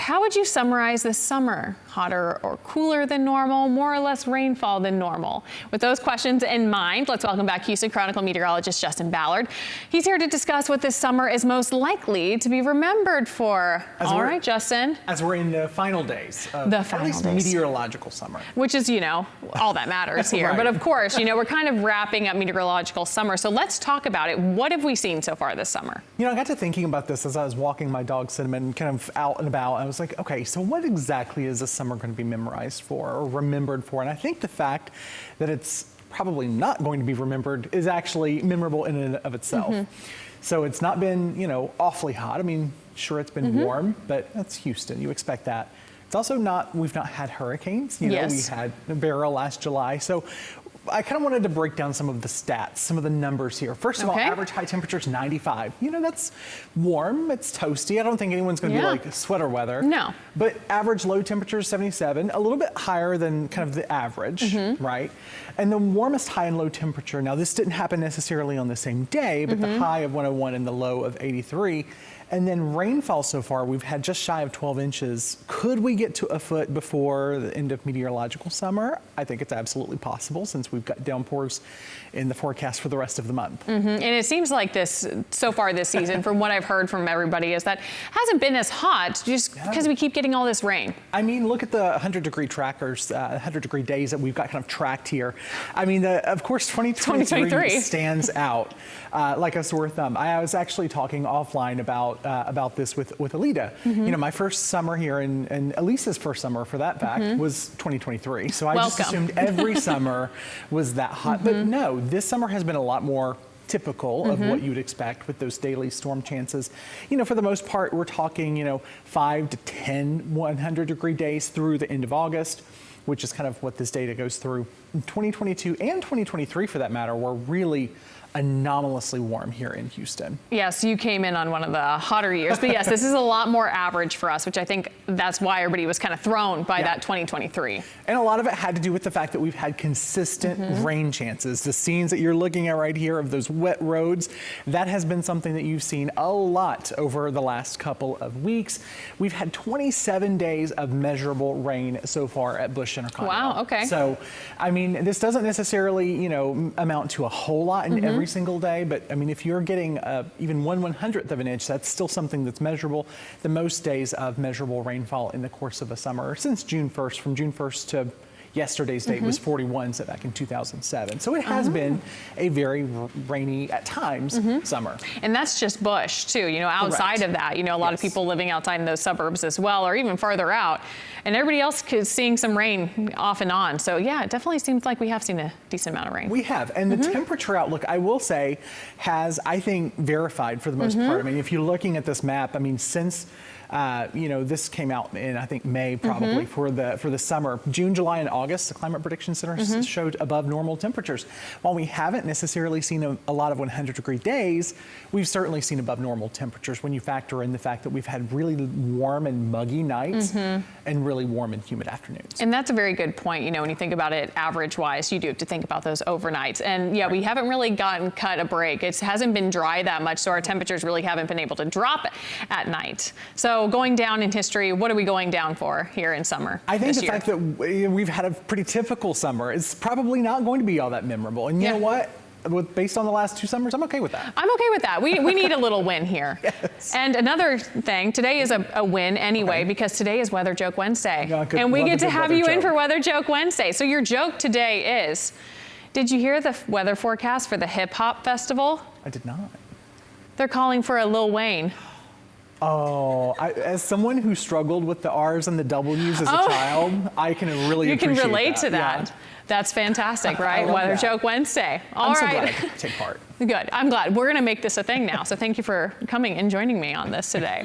how would you summarize this summer? Hotter or cooler than normal? More or less rainfall than normal? With those questions in mind, let's welcome back Houston Chronicle meteorologist Justin Ballard. He's here to discuss what this summer is most likely to be remembered for. All right, Justin. As we're in the final days of at least meteorological summer. Which is, you know, all that matters here. Right. But of course, you know, we're kind of wrapping up meteorological summer. So let's talk about it. What have we seen so far this summer? You know, I got to thinking about this as I was walking my dog Cinnamon kind of out and about. I was like, okay, so what exactly is this summer going to be memorized for or remembered for? And I think the fact that it's probably not going to be remembered is actually memorable in and of itself. So it's not been, you know, awfully hot. I mean, sure, it's been warm, but that's Houston. You expect that. It's also not, we've not had hurricanes. You know, we had Beryl last July. So I kind of wanted to break down some of the stats, some of the numbers here. First of all, average high temperature is 95. You know, that's warm, it's toasty. I don't think anyone's going to be like sweater weather. No. But average low temperature is 77, a little bit higher than kind of the average, right? And the warmest high and low temperature, now this didn't happen necessarily on the same day, but the high of 101 and the low of 83. And then rainfall so far, we've had just shy of 12 inches. Could we get to a foot before the end of meteorological summer? I think it's absolutely possible since we've got downpours in the forecast for the rest of the month. And it seems like this, so far this season, from what I've heard from everybody, is that hasn't been as hot just because we keep getting all this rain. I mean, look at the 100-degree trackers, 100-degree days that we've got kind of tracked here. I mean, of course, 2023 stands out like a sore thumb. I was actually talking offline about this with Alita. You know, my first summer here and Elisa's first summer, for that fact, was 2023. So I just assumed every summer was that hot. But no, this summer has been a lot more typical of what you'd expect with those daily storm chances. You know, for the most part, we're talking, you know, 5 to 10 100-degree days through the end of August, which is kind of what this data goes through. 2022 and 2023, for that matter, were really anomalously warm here in Houston. Yes, you came in on one of the hotter years, but yes, this is a lot more average for us, which I think that's why everybody was kind of thrown by that 2023. And a lot of it had to do with the fact that we've had consistent rain chances. The scenes that you're looking at right here of those wet roads, that has been something that you've seen a lot over the last couple of weeks. We've had 27 days of measurable rain so far at Bush Center. Wow, okay. So, I mean, this doesn't necessarily, you know, amount to a whole lot in every single day, but I mean, if you're getting even 1/100th of an inch, that's still something that's measurable. The most days of measurable rainfall in the course of a summer since June 1st, from June 1st to yesterday's date was 41, so back in 2007. So it has been a very rainy, at times, summer. And that's just Bush, too. You know, outside of that, you know, a lot of people living outside in those suburbs as well, or even farther out. And everybody else is seeing some rain off and on. So, yeah, it definitely seems like we have seen a decent amount of rain. We have. And the temperature outlook, I will say, has, I think, verified for the most part. I mean, if you're looking at this map, I mean, since you know, this came out in, I think, May probably for the summer. June, July, and August, the Climate Prediction Center showed above normal temperatures. While we haven't necessarily seen a lot of 100-degree days, we've certainly seen above normal temperatures when you factor in the fact that we've had really warm and muggy nights and really warm and humid afternoons. And that's a very good point. You know, when you think about it average-wise, you do have to think about those overnights. And yeah, we haven't really cut a break. It hasn't been dry that much, so our temperatures really haven't been able to drop at night. So going down in history, what are we going down for here in summer? I think the fact that we've had a pretty typical summer is probably not going to be all that memorable. And you know what? Based on the last 2 summers, I'm okay with that. I'm okay with that. We need a little win here. And another thing, today is a win anyway, because today is Weather Joke Wednesday. And we get to have you in for Weather Joke Wednesday. So your joke today is, did you hear the weather forecast for the Hip Hop Festival? I did not. They're calling for a Lil Wayne. Oh, as someone who struggled with the R's and the W's as a child, I can really appreciate that. You can relate to that. That's fantastic, right? Weather Joke Wednesday. All right. I'm so glad I could take part. Good. I'm glad. We're going to make this a thing now. So thank you for coming and joining me on this today.